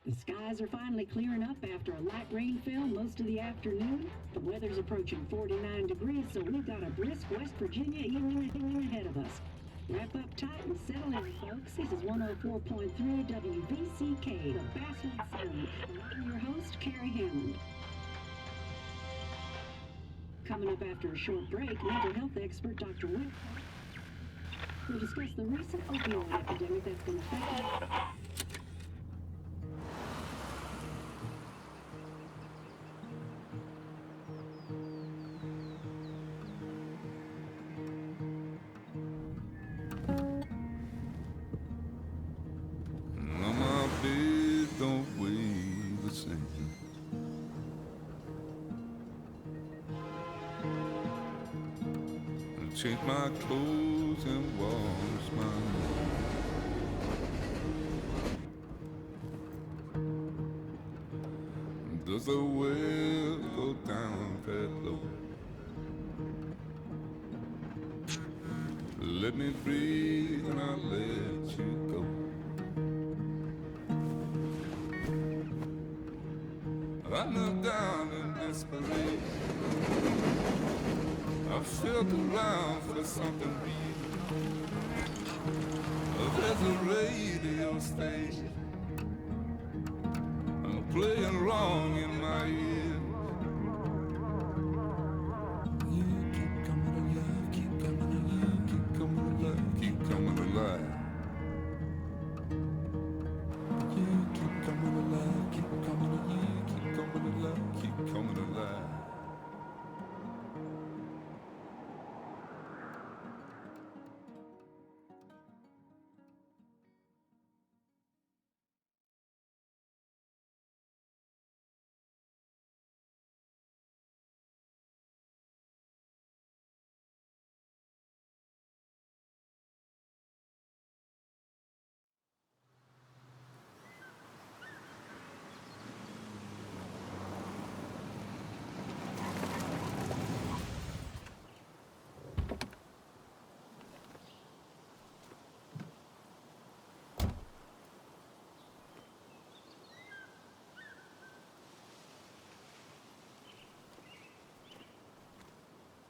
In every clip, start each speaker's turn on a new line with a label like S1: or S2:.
S1: The skies are finally clearing up after a light rainfall most of the afternoon. The weather's approaching 49 degrees, so we've got a brisk West Virginia evening ahead of us. Wrap up tight and settle in, folks. This is 104.3 WVCK, the Basswood Sound. And I'm your host, Carrie Hammond. Coming up after a short break, mental health expert Dr. Wick will discuss the recent opioid epidemic that's been affecting.
S2: Change my clothes and wash my hands. Does the well go down that low? Let me breathe and I'll let you go. I knelt down in desperation. I felt around for something real. There's a radio station playing wrong in my ear. You keep coming alive, keep coming alive, keep coming alive, keep coming alive. You keep coming alive, keep coming alive, keep coming alive, keep coming alive.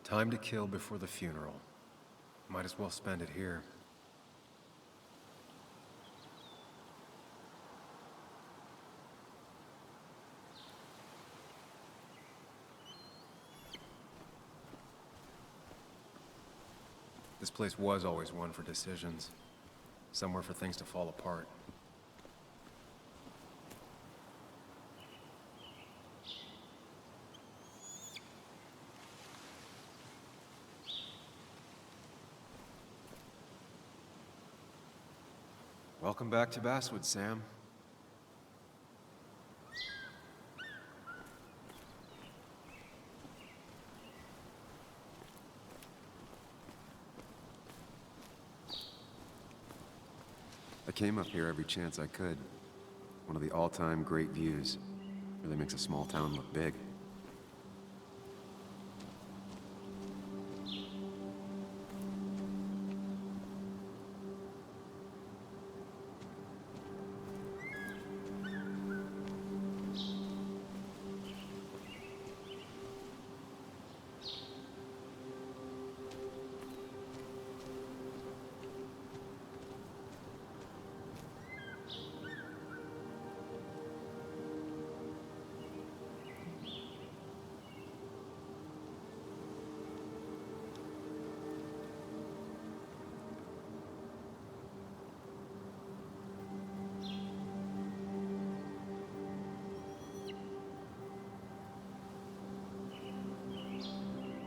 S3: Time to kill before the funeral. Might as well spend it here. This place was always one for decisions. Somewhere for things to fall apart. Welcome back to Basswood, Sam. I came up here every chance I could. One of the all-time great views. Really makes a small town look big.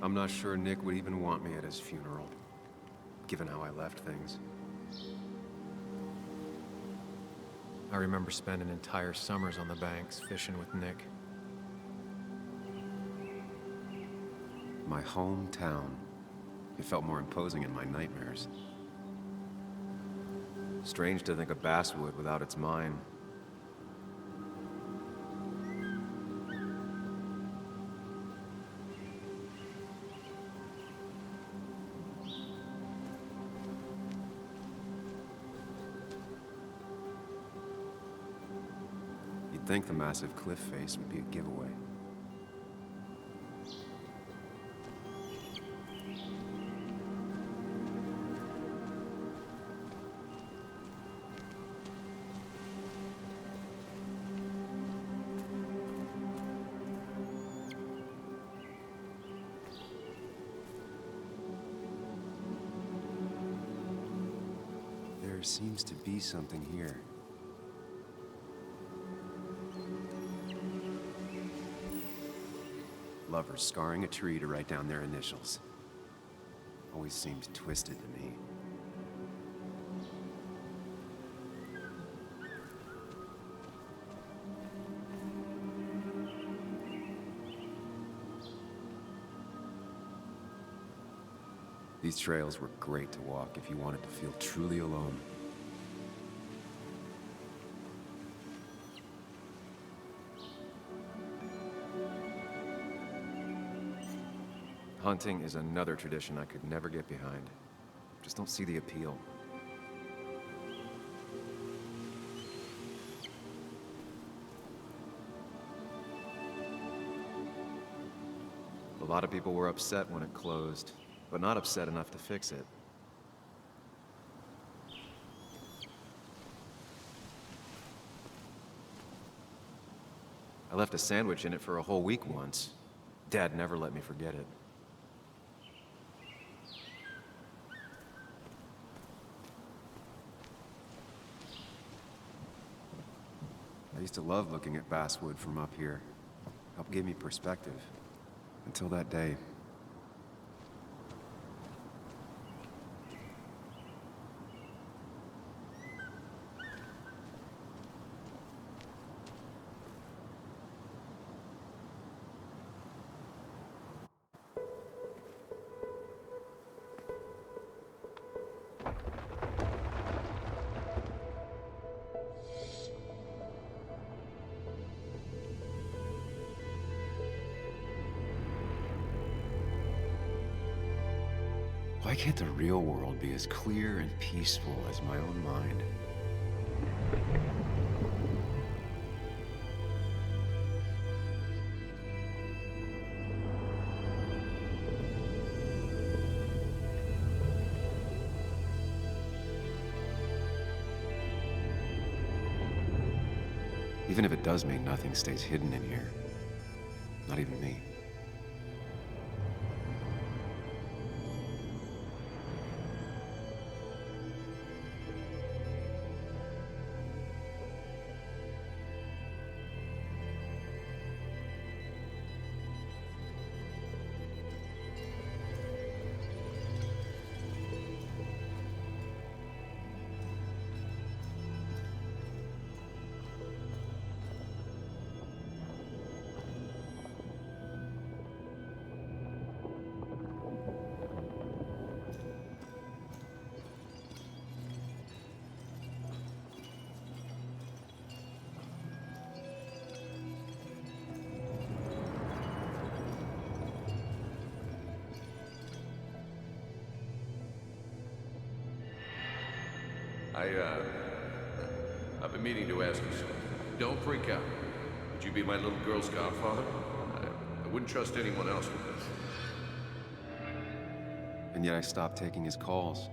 S3: I'm not sure Nick would even want me at his funeral, given how I left things. I remember spending entire summers on the banks fishing with Nick. My hometown. It felt more imposing in my nightmares. Strange to think of Basswood without its mine. think the massive cliff face would be a giveaway. There seems to be something here. Lovers scarring a tree to write down their initials. Always seems twisted to me. These trails were great to walk if you wanted to feel truly alone. Hunting is another tradition I could never get behind. Just don't see the appeal. A lot of people were upset when it closed, but not upset enough to fix it. I left a sandwich in it for a whole week once. Dad never let me forget it. I used to love looking at basswood from up here. Helped give me perspective. Until that day. Why can't the real world be as clear and peaceful as my own mind? Even if it does mean nothing stays hidden in here. Not even me.
S4: I've been meaning to ask you something. Don't freak out. Would you be my little girl's godfather? I wouldn't trust anyone else with this.
S3: And yet I stopped taking his calls.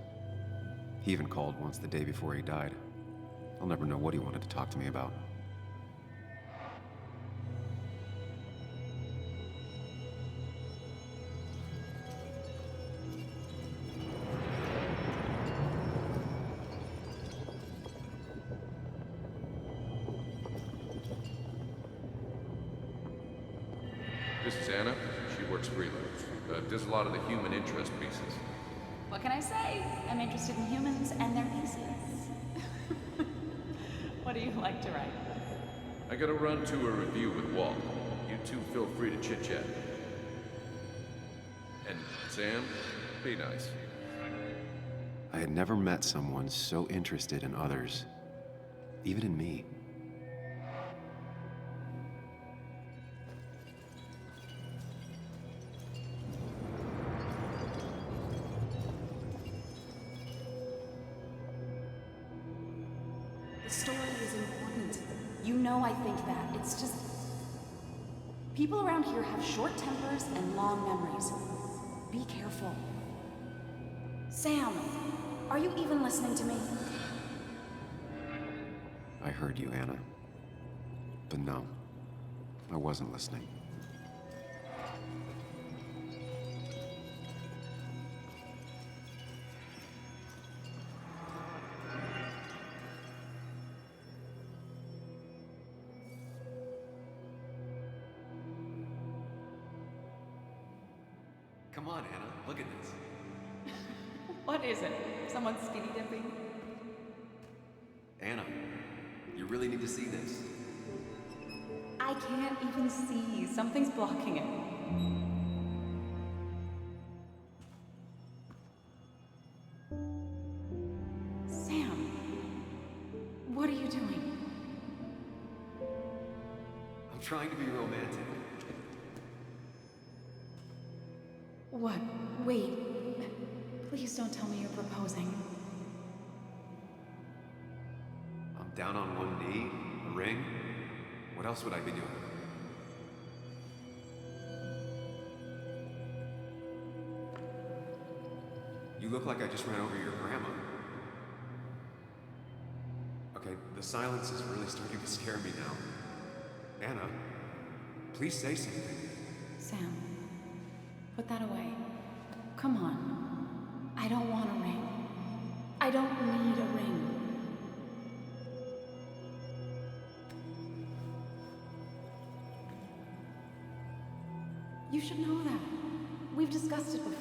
S3: He even called once the day before he died. I'll never know what he wanted to talk to me about.
S4: This is Anna. She works freelance. Does a lot of the human interest pieces.
S5: What can I say? I'm interested in humans and their pieces. What do you like to write?
S4: I gotta run to a review with Walt. You two feel free to chit-chat. And Sam, be nice.
S3: I had never met someone so interested in others, even in me.
S5: The story is important. You know I think that. It's just... people around here have short tempers and long memories. Be careful. Sam, are you even listening to me?
S3: I heard you, Anna. But no, I wasn't listening. Come on, Anna, look at this.
S5: What is it? Someone skinny dipping?
S3: Anna, you really need to see this.
S5: I can't even see. Something's blocking it. Sam, what are you doing?
S3: I'm trying to be romantic.
S5: What? Wait. Please don't tell me you're proposing.
S3: I'm down on one knee, a ring. What else would I be doing? You look like I just ran over your grandma. Okay, the silence is really starting to scare me now. Anna, please say something.
S5: Sam, put that away. Come on. I don't want a ring. I don't need a ring. You should know that. We've discussed it before.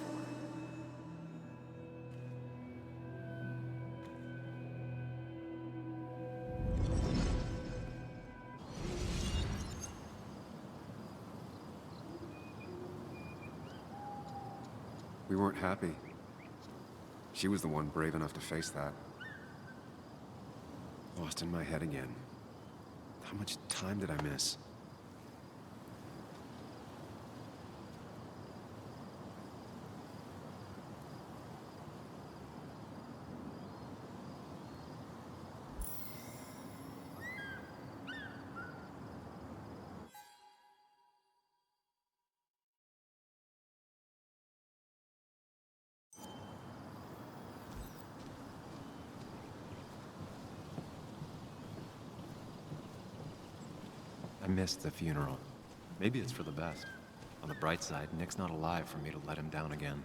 S3: We weren't happy. She was the one brave enough to face that. Lost in my head again. How much time did I miss? I missed the funeral. Maybe it's for the best. On the bright side, Nick's not alive for me to let him down again.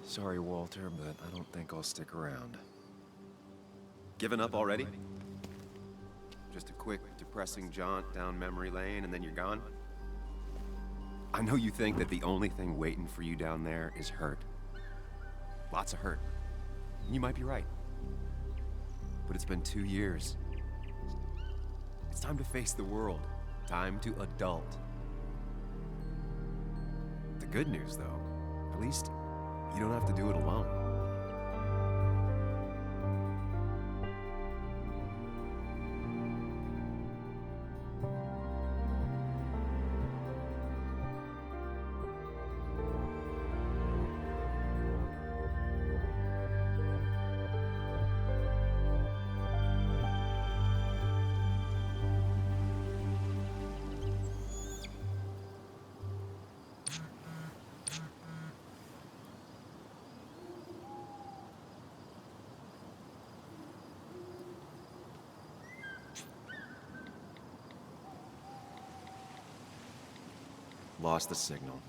S3: Sorry, Walter, but I don't think I'll stick around. Given up already? Just a quick, depressing jaunt down memory lane and then you're gone? I know you think that the only thing waiting for you down there is hurt. Lots of hurt. You might be right. But it's been 2 years. It's time to face the world. Time to adult. The good news, though, at least you don't have to do it alone. Lost the signal.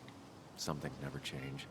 S3: Something never changed.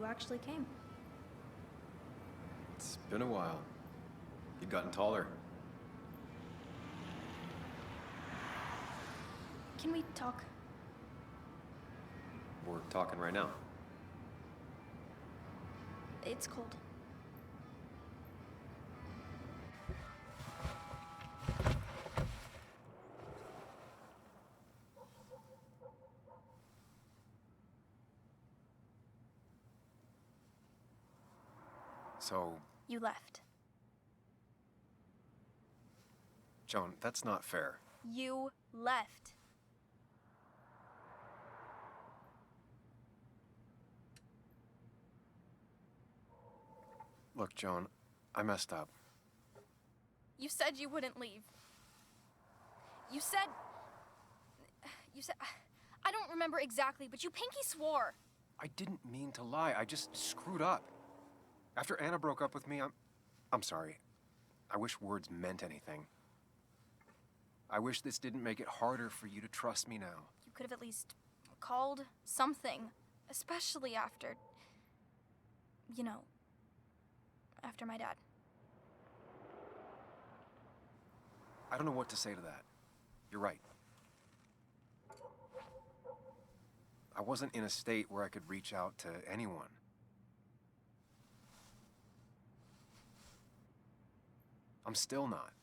S6: you actually came.
S3: It's been a while. You've gotten taller.
S6: Can we talk?
S3: We're talking right now.
S6: It's cold.
S3: So,
S6: You left.
S3: Joan, that's not fair.
S6: You left.
S3: Look, Joan, I messed up.
S6: You said you wouldn't leave. You said... I don't remember exactly, but you pinky swore.
S3: I didn't mean to lie. I just screwed up. After Anna broke up with me, I'm sorry. I wish words meant anything. I wish this didn't make it harder for you to trust me now.
S6: You could have at least called something, especially after... you know, after my dad.
S3: I don't know what to say to that. You're right. I wasn't in a state where I could reach out to anyone. I'm still not.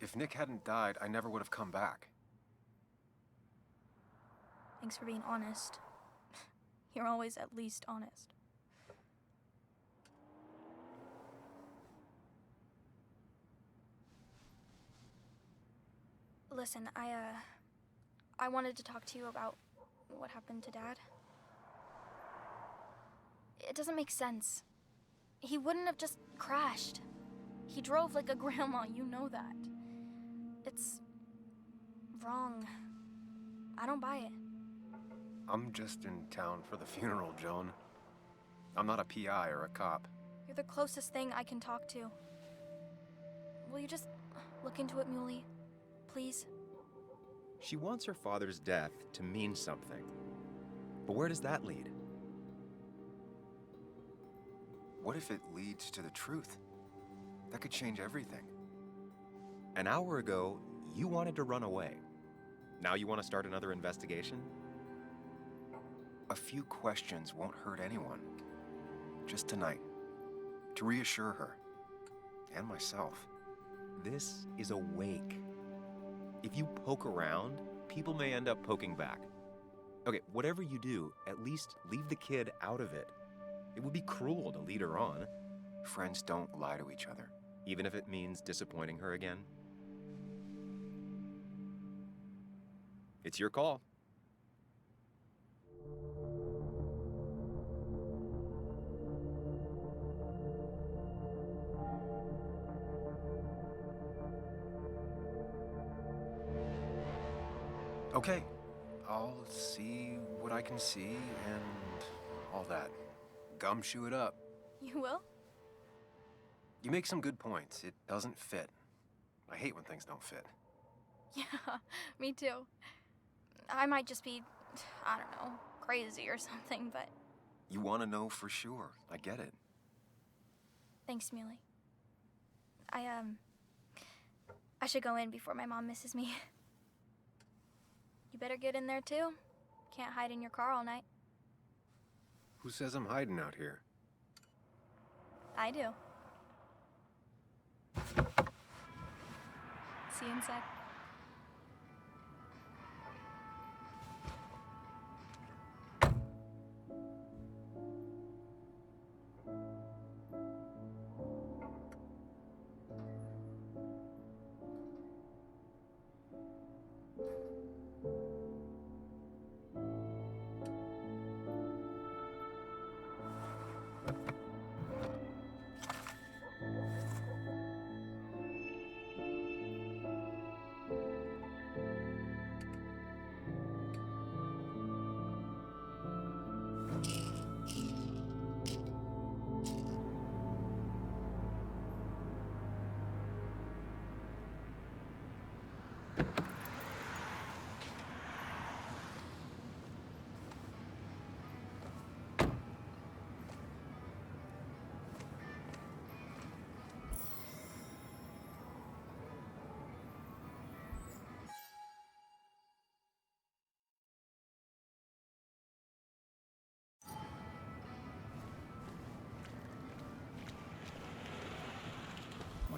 S3: If Nick hadn't died, I never would have come back.
S6: Thanks for being honest. You're always at least honest. Listen, I wanted to talk to you about what happened to Dad. It doesn't make sense. He wouldn't have just crashed. He drove like a grandma, you know that. It's wrong. I don't buy it.
S3: I'm just in town for the funeral, Joan. I'm not a PI or a cop.
S6: You're the closest thing I can talk to. Will you just look into it, Muley? Please?
S7: She wants her father's death to mean something. But where does that lead?
S3: What if it leads to the truth? That could change everything.
S7: An hour ago, you wanted to run away. Now you want to start another investigation?
S3: A few questions won't hurt anyone. Just tonight. To reassure her. And myself.
S7: This is a wake. If you poke around, people may end up poking back. Okay, whatever you do, at least leave the kid out of it. It would be cruel to lead her on.
S3: Friends don't lie to each other.
S7: Even if it means disappointing her again. It's your call.
S3: Okay, I'll see what I can see and all that. Gumshoe it up.
S6: You will?
S3: You make some good points. It doesn't fit. I hate when things don't fit.
S6: Yeah, me too. I might just be, I don't know, crazy or something, but...
S3: You want to know for sure. I get it.
S6: Thanks, Muley. I should go in before my mom misses me. You better get in there, too. Can't hide in your car all night.
S3: Who says I'm hiding out here?
S6: I do. See you inside.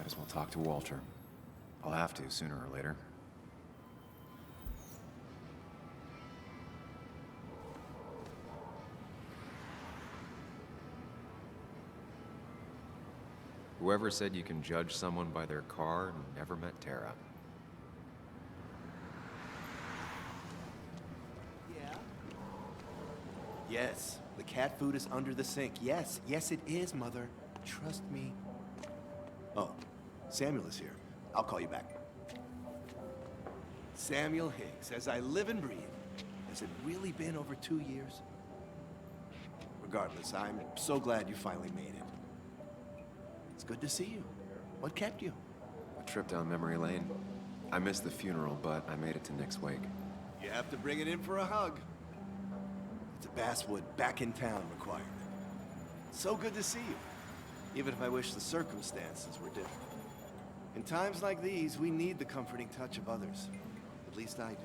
S3: Might as well talk to Walter. I'll have to sooner or later. Whoever said you can judge someone by their car never met Tara.
S8: Yeah? Yes, the cat food is under the sink. Yes, yes it is, Mother. Trust me. Oh, Samuel is here. I'll call you back. Samuel Higgs, as I live and breathe. Has it really been over 2 years? Regardless, I'm so glad you finally made it. It's good to see you. What kept you?
S3: A trip down memory lane. I missed the funeral, but I made it to Nick's wake.
S8: You have to bring it in for a hug. It's a Basswood back in town requirement. So good to see you, even if I wish the circumstances were different. In times like these, we need the comforting touch of others. At least I do.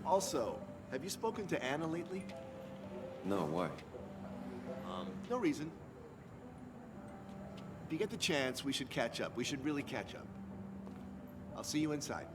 S8: Also, have you spoken to Anna lately?
S3: No, why?
S8: No reason. If you get the chance, we should catch up. We should really catch up. I'll see you inside.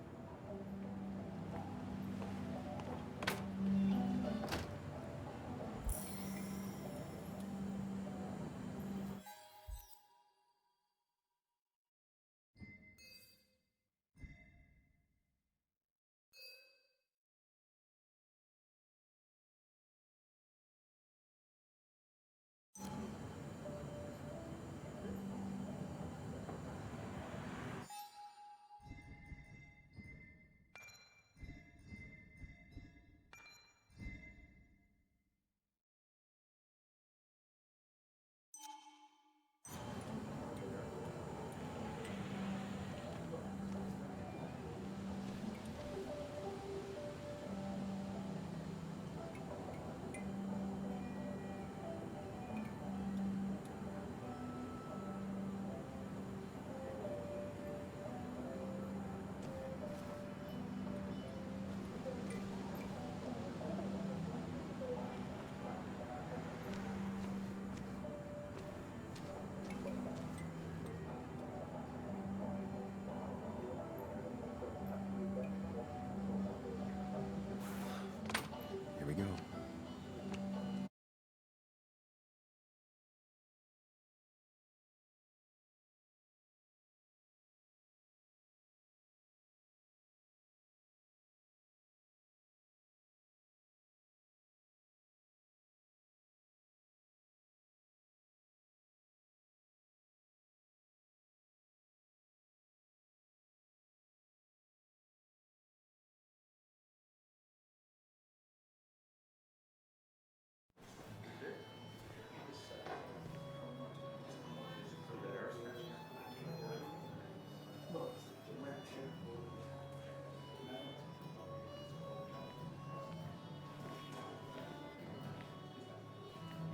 S3: Here we go.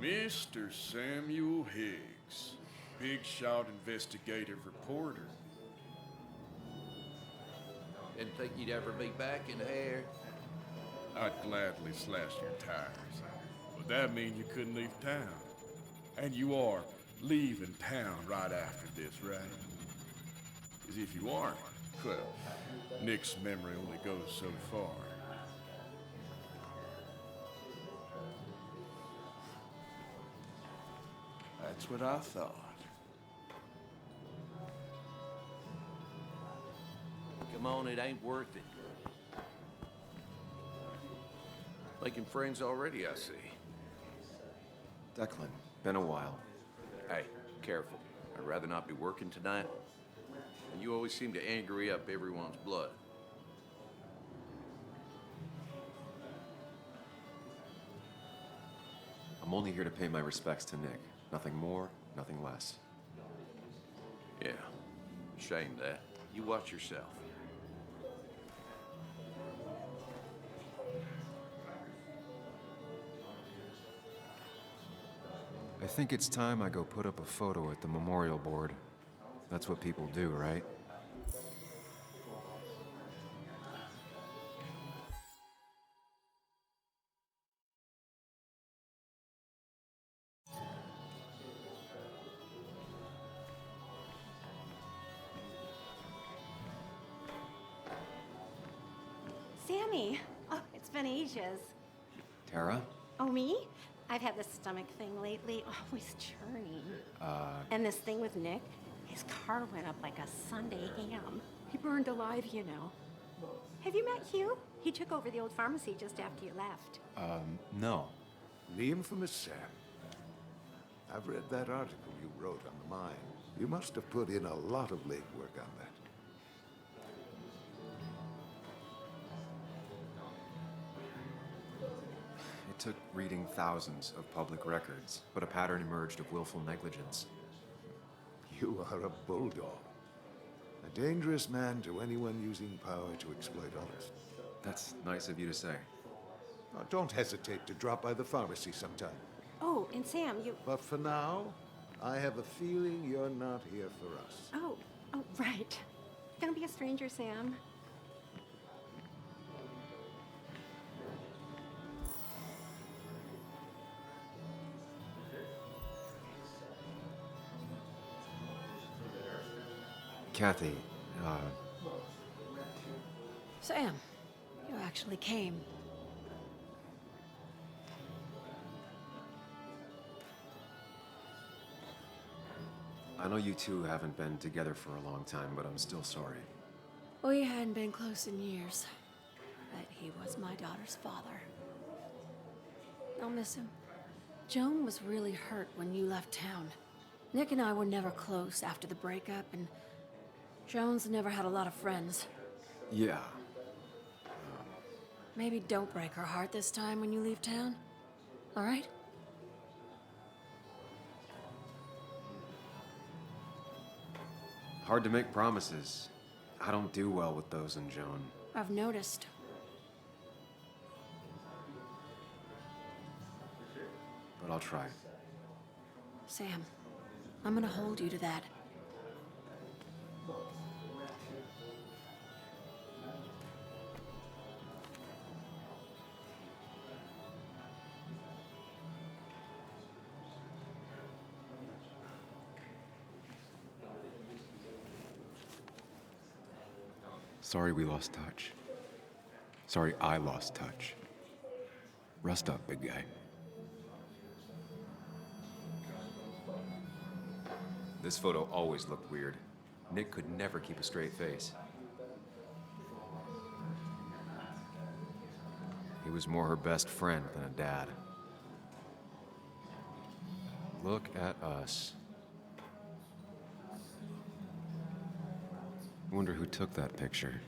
S9: Mr. Samuel Higgs, big shot investigative reporter.
S4: Didn't think you'd ever be back in the air.
S9: I'd gladly slash your tires, but that means you couldn't leave town. And you are leaving town right after this, right? Because if you aren't, well, Nick's memory only goes so far. That's what I thought.
S4: Come on, it ain't worth it. Making friends already, I see.
S3: Declan, been a while.
S4: Hey, careful. I'd rather not be working tonight. And you always seem to angry up everyone's blood.
S3: I'm only here to pay my respects to Nick. Nothing more, nothing less.
S4: Yeah, shame that. You watch yourself.
S3: I think it's time I go put up a photo at the memorial board. That's what people do, right?
S10: Sammy. Oh, it's been ages.
S3: Tara?
S10: Oh, me? I've had this stomach thing lately, always churning. And this thing with Nick, his car went up like a Sunday ham. He burned alive, you know. Have you met Hugh? He took over the old pharmacy just after you left.
S3: No.
S11: The infamous Sam. I've read that article you wrote on the mine. You must have put in a lot of legwork on that.
S3: It took reading thousands of public records, but a pattern emerged of willful negligence.
S11: You are a bulldog. A dangerous man to anyone using power to exploit others.
S3: That's nice of you to say.
S11: Now, don't hesitate to drop by the pharmacy sometime.
S10: Oh, and Sam, you...
S11: But for now, I have a feeling you're not here for us.
S10: Oh, right. Don't be a stranger, Sam.
S3: Kathy,
S10: Sam, you actually came.
S3: I know you two haven't been together for a long time, but I'm still sorry.
S10: We hadn't been close in years, but he was my daughter's father. I'll miss him. Joan was really hurt when you left town. Nick and I were never close after the breakup, and Joan's never had a lot of friends.
S3: Yeah.
S10: Maybe don't break her heart this time when you leave town, all right?
S3: Hard to make promises. I don't do well with those in Joan.
S10: I've noticed.
S3: But I'll try.
S10: Sam, I'm gonna hold you to that.
S3: Sorry we lost touch. Sorry I lost touch. Rest up, big guy. This photo always looked weird. Nick could never keep a straight face. He was more her best friend than a dad. Look at us. I wonder who took that picture.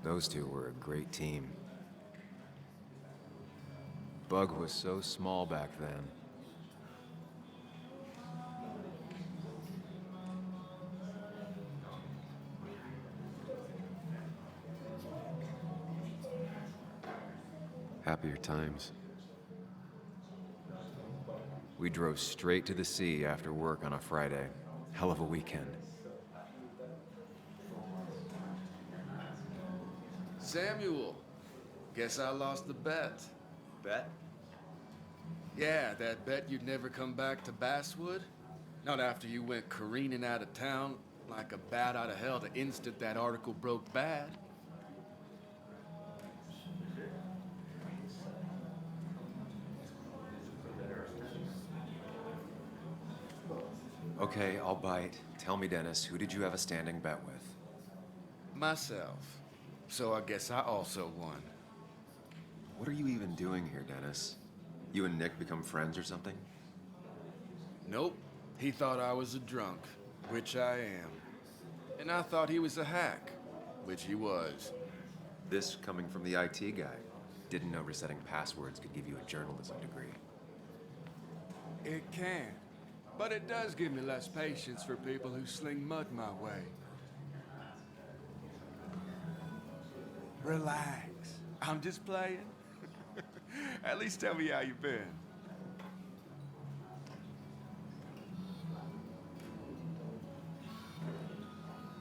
S3: Those two were a great team. Bug was so small back then. Happier times. We drove straight to the sea after work on a Friday. Hell of a weekend.
S9: Samuel, guess I lost the bet.
S7: Bet?
S9: Yeah, that bet you'd never come back to Basswood. Not after you went careening out of town like a bat out of hell the instant that article broke bad.
S3: Okay, I'll bite. Tell me, Dennis, who did you have a standing bet with?
S9: Myself. So I guess I also won.
S3: What are you even doing here, Dennis? You and Nick become friends or something?
S9: Nope. He thought I was a drunk, which I am. And I thought he was a hack, which he was.
S3: This coming from the IT guy. Didn't know resetting passwords could give you a journalism degree.
S9: It can. But it does give me less patience for people who sling mud my way. Relax. I'm just playing. At least tell me how you've been.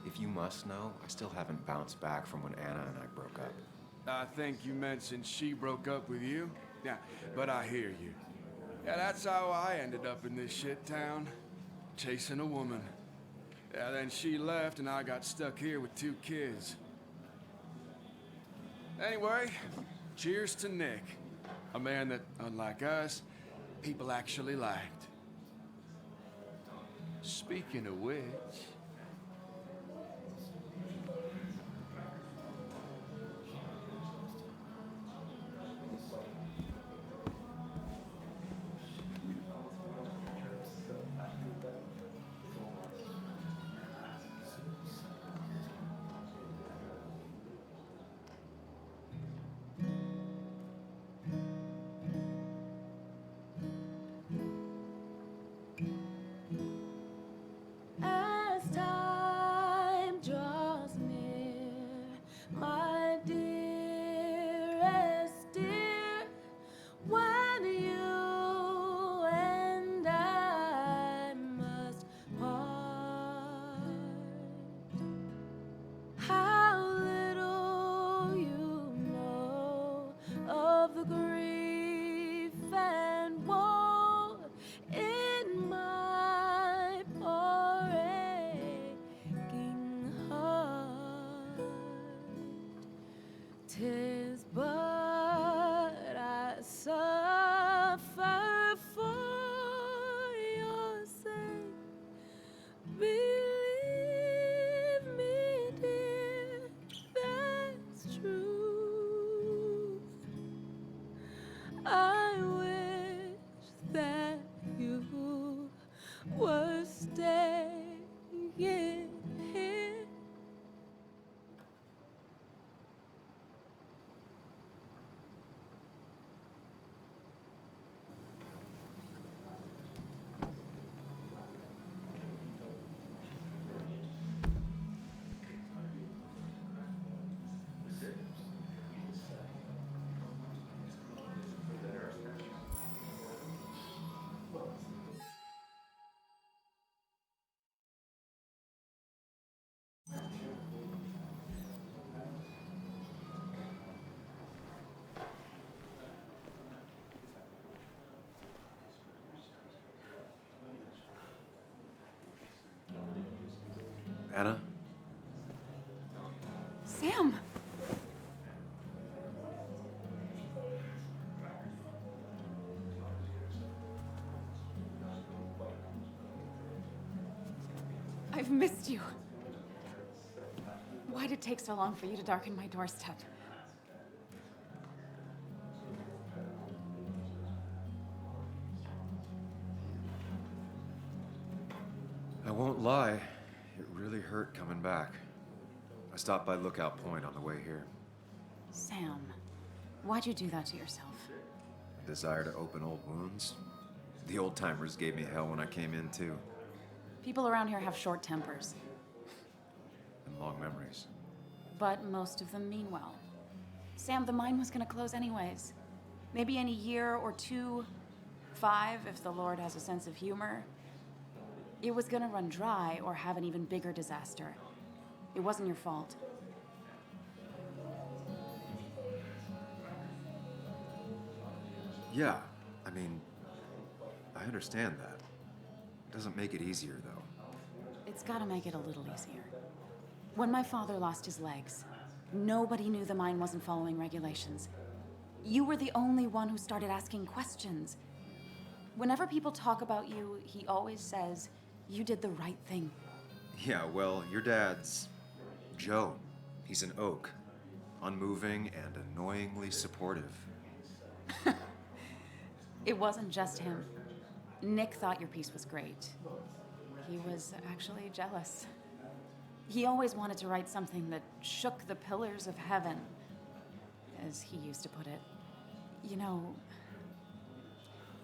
S3: If you must know, I still haven't bounced back from when Anna and I broke up.
S9: I think you mentioned she broke up with you? Yeah, but I hear you. Yeah, that's how I ended up in this shit town. Chasing a woman. Yeah, then she left and I got stuck here with 2 kids. Anyway, cheers to Nick. A man that, unlike us, people actually liked. Speaking of which...
S10: As time draws near, my dearest dear, when you and I must part, how little you know of the grief and woe in my poor aching heart. 'Tis but I suffer for your sake. Believe me, dear, that's true. I wish that you were staying here.
S3: Anna?
S5: Sam! I've missed you. Why'd it take so long for you to darken my doorstep?
S3: I won't lie, it really hurt coming back. I stopped by Lookout Point on the way here.
S5: Sam, why'd you do that to yourself?
S3: A desire to open old wounds. The old-timers gave me hell when I came in, too.
S5: People around here have short tempers,
S3: And long memories.
S5: but most of them mean well. Sam, the mine was gonna close anyways. Maybe in a year or 2, 5, if the Lord has a sense of humor. It was gonna run dry or have an even bigger disaster. It wasn't your fault.
S3: Yeah, I mean, I understand that. It doesn't make it easier, though.
S5: It's gotta make it a little easier. When my father lost his legs, nobody knew the mine wasn't following regulations. You were the only one who started asking questions. Whenever people talk about you, he always says, you did the right thing.
S3: Yeah, well, your dad's Joe. He's an oak. Unmoving and annoyingly supportive.
S5: It wasn't just him. Nick thought your piece was great. He was actually jealous. He always wanted to write something that shook the pillars of heaven, as he used to put it. You know,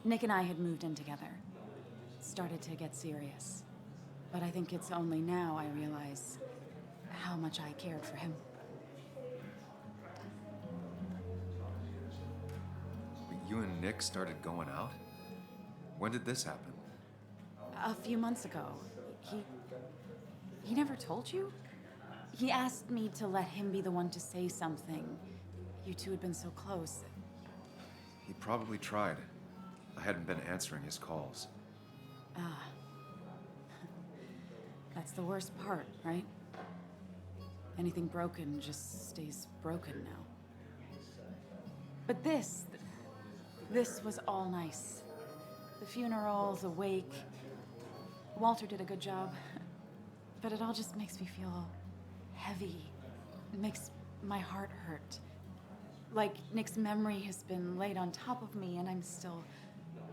S5: Nick and I had moved in together. Started to get serious. But I think it's only now I realize how much I cared for him.
S3: You and Nick started going out? When did this happen?
S5: A few months ago. He never told you? He asked me to let him be the one to say something. you two had been so close.
S3: He probably tried. I hadn't been answering his calls.
S5: Ah. That's the worst part, right? Anything broken just stays broken now. But this was all nice. The funeral, the wake. Walter did a good job. But it all just makes me feel heavy. It makes my heart hurt. Like Nick's memory has been laid on top of me and I'm still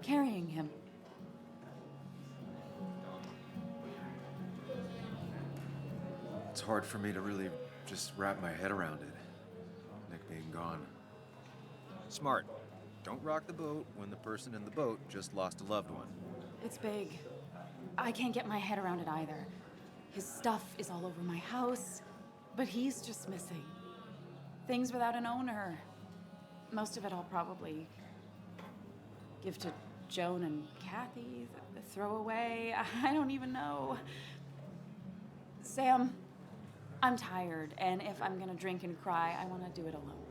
S5: carrying him.
S3: It's hard for me to really just wrap my head around it. Nick being gone.
S7: Smart. Don't rock the boat when the person in the boat just lost a loved one.
S5: It's big. I can't get my head around it either. His stuff is all over my house, but he's just missing. Things without an owner. Most of it I'll probably give to Joan and Kathy, throw away. I don't even know. Sam, I'm tired, and if I'm gonna drink and cry, I wanna do it alone.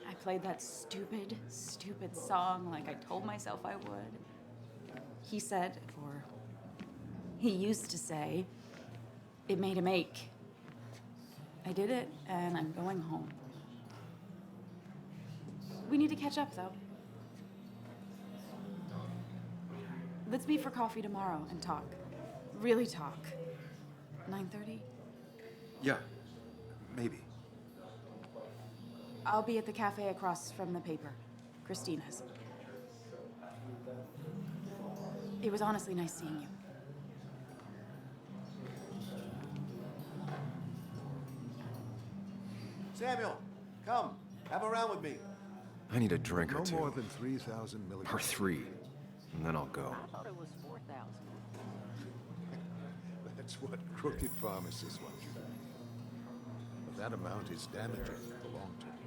S5: I played that stupid song like I told myself I would. He said, or he used to say, it made him ache. I did it, and I'm going home. We need to catch up, though. Let's meet for coffee tomorrow and talk. Really talk. 9:30?
S3: Yeah, maybe.
S5: I'll be at the cafe across from the paper. Christina's. It was honestly nice seeing you.
S8: Samuel, come. Have a round with me.
S3: I need a drink or
S11: No
S3: two.
S11: more than 3,000 milligrams.
S3: Or 3. And then I'll go.
S12: I thought it was 4,000.
S11: That's what crooked pharmacists want you to do. But that amount is damaging in the long term.